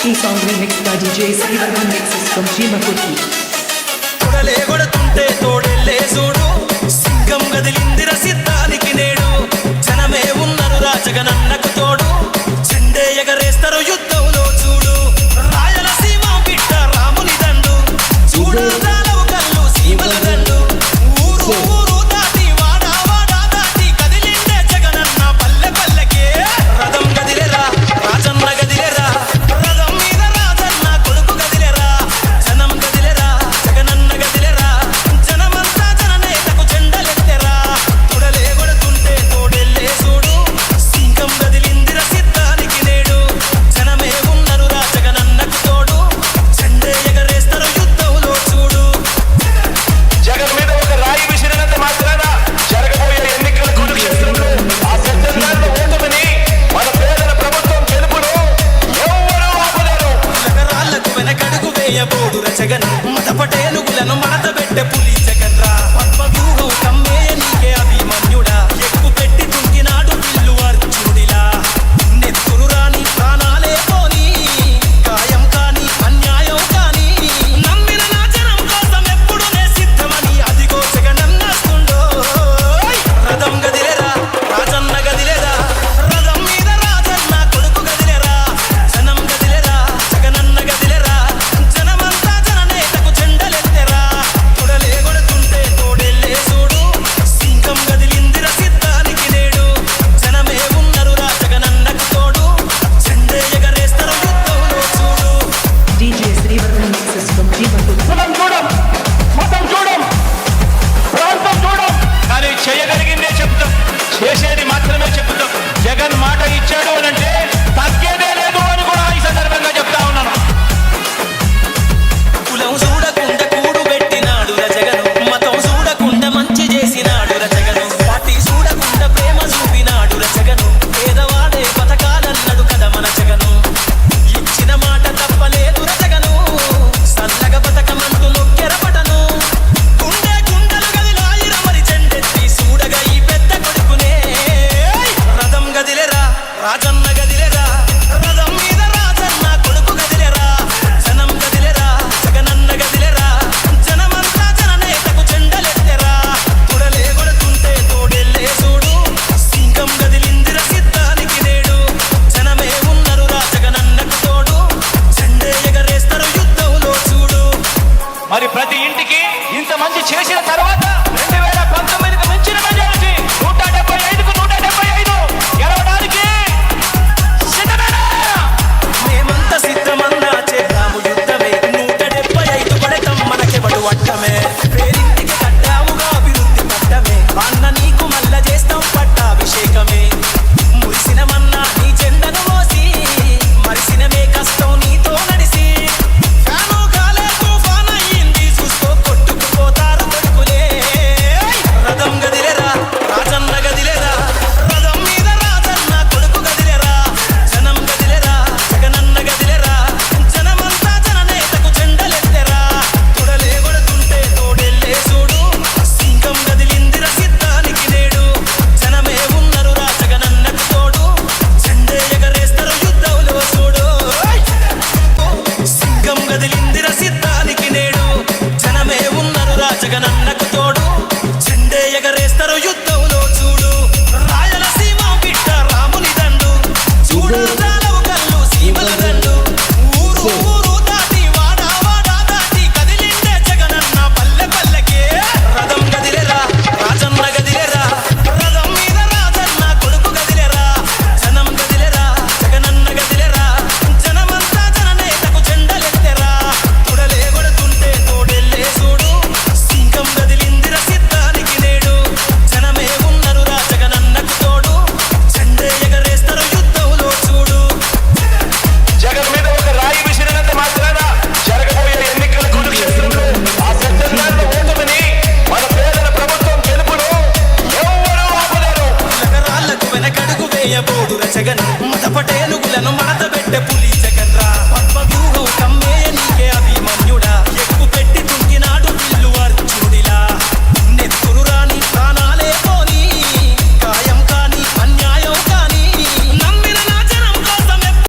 ఈ song remix గా DJ Srivardhan mixes from Cheemakurthi. కొడలే కొడుతుంటే తోడెల్లే చూడు, సింగం గదిలిందిర సిద్ధానికి నేడు. జనమే ఉన్నరు రాజగనన్నకు తోడు, చెండే ఎగరేస్తారు యుద్ధంలో చూడు. రాయలసీమ బిడ్డ రాముని దండు, చూడాలవు కళ్ళు సీమల దండు. ఊరు ఊరు దాటి వాడా వాడా దాటి కదిలిండే జగనన్న పల్లె పల్లెకే. రథం గదిలేరా రాజన్న గదిలేరా, రథం మీద రాజన్న కొడుకు గదిలేరా. జనం గదిలేరా జగనన్న గదిలేరా, జనమంతా జననేతకు జెండలెత్తెరా. తొడలే కొడుతుంటే తోడెల్లే చూడు, సింగం గదిలిందిర సిద్ధానికి నేడు. జనమే ఉన్నరు రా జగనన్నకు తోడు, జెండే ఎగరేస్తారు యుద్ధంలో చూడు. జగన్ మీద ఒక రాయి విసిరినంత మాత్రాన జరగబోయే ఎన్నికల కురుక్షేత్రంలో ఆ సెప్టెంబర్లో ఓటమిని మన పేదల ప్రభుత్వం గెలుపును ఎవ్వరూ ఆపలేరు. నగరాలకు వెనకడుగు వేయబోడు జగన్, మత పటేలుగులను మడత పెట్టే పులి జగన్ రా. పద్మవ్యూహం కమ్మేయ నీకే అభిమన్యుడా, ఎక్కు పెట్టి తుంకినాడు పిల్లు అర్జునుడిలా. నెత్తురు రాని ప్రాణాలే పోని, గాయం కాని అన్యాయం కాని, నమ్మిన నా జనం కోసం ఎప్పుడు నే సిద్ధమని అదిగో జగనన్నస్తుండో. రథం గదిలేరా రాజన్న గదిలేరా, రథం మీద రాజన్న కొడుకు గదిలేరా. జనం గదిలేరా జగనన్న గదిలేరా, జనమంతా జననేతకు జెండలెత్తెరా. తొడలే కొడుతుంటే తోడెల్లే చూడు, సింగం గదిలిందిర సిద్ధానికి నేడు. జనమే ఉన్నరు రా జగనన్నకు తోడు, జెండే ఎగరేస్తారు యుద్ధంలో చూడు. DJ Srivardhan mixes from Chimakurthi. కులం చూడం, మతం చూడం, ప్రాంతం చూడం, కానీ చేయగలిగిందే చెప్తాం, చేసేది మాత్రమే చెప్తాం. జగన్ మాట ఇచ్చాడు అనంటే తగ్గేదే లేదు అని కూడా ఈ సందర్భంగా చెప్తా ఉన్నాను. కులం చూడకుండా కూడు పెట్టినాడు రజగను, మతం చూడకుండా మంచి చేసినాడు రజగను, పార్టీ చూడకుండా ప్రేమ చూపినాడు రజగను. పేదవాడే బతకాలన్నాడు కదా మన జగను, ఇచ్చిన మాట తప్పలేదు రజగను. సల్లగ బతకమంటూ నొక్కెరపటను, గుండె గుండెలు గదిలాయిర మరి చెండెత్తి చూడగా ఈ పెద్ద కొడుకునే. రథం గదిలేరా రాజన్న గదిలేరా, రథం మీద రాజన్న కొడుకు గదిలేరా. జనం గదిలేరా జగనన్న గదిలేరా, జనమంతా జననేతకు జెండలెత్తెరా. తొడలే కొడుతుంటే తోడెల్లే చూడు, సింగం గదిలిందిర సిద్ధానికి నేడు. జనమే ఉన్నరు రా జగనన్నకు తోడు, జెండే ఎగరేస్తారు యుద్ధంలో చూడు. మరి ప్రతి ఇంటికి ఇంత మంచి చేసిన తర్వాత 2019కి మించిన మెజారిటీ 175కు 175 గెలవడానికి సిద్ధమేనా? మేమంతా సిద్ధమన్నా చేద్దాము యుద్ధమే, 175 పడతాం మనకెవడు అడ్డమే. పేరింటికి కట్టావుగా అభివృద్ధి పట్టమే, అన్న నీకు మల్ల చేస్తాం పట్టాభిషేకమే. మురిసినమన్నా నీ జెండను మోసి, మరిసినమే కష్టం నీతో నడిసి. ఫ్యాను గాలే తుఫాన్ అయ్యింది చూసుకో, కొట్టుకుపోతారు కొడుకులే. రథం గదిలేరా రాజన్న గదిలేరా, రథం మీద రాజన్న కొడుకు గదిలేరా. జనం గదిలేరా జగనన్న గదిలేరా, జనమంతా జననేతకు జెండలెత్తెరా. తొడలే కొడుతుంటే తోడెల్లే చూడు, సింగం గదిలిందిర సిద్ధానికి నేడు. జనమే ఉన్నరు రా జగనన్నకు తోడు, జెండే ఎగరేస్తారు యుద్ధంలో చూడు. సింగం గదిలిందిర సిద్ధానికి నేడు, జనమే ఉన్నరు రా జగనన్నకు తోడు, జెండే ఎగరేస్తారు యుద్ధంలో చూడు. రాయలసీమ బిడ్డ రాముని దండు, చూడాలవు కళ్ళు సీమల దండు. ఊరు ఊరు దాటి వాడా వాడా దాటి కదిలిండే జగనన్న పల్లె పల్లెకే. రథం గదిలేరా రాజన్న గదిలేరా, రథం మీద రాజన్న కొడుకు గదిలేరా. జనం గదిలేరా జగనన్న గదిలేరా, జనమంతా జననేతకు జెండలెత్తెరా. తొడలే కొడుతుంటే తోడెల్లే చూడు, సింగం గదిలిందిర సిద్ధానికి నేడు. జనమే ఉన్నరు రా జగనన్నకు తోడు, జెండే ఎగరేస్తారు యుద్ధంలో చూడు. జగన్ మీద ఒక రాయి విసిరినంత మాత్రాన జరగబోయే ఎన్నికల కురుక్షేత్రంలో ఆ సెప్టెంబర్లో ఓటమిని మన పేదల ప్రభుత్వం గెలుపును ఎవ్వరూ ఆపలేరు. నగరాలకు వెనకడుగు వేయబోడు జగన్, మత పటేలుగులను మడత పెట్టే పులి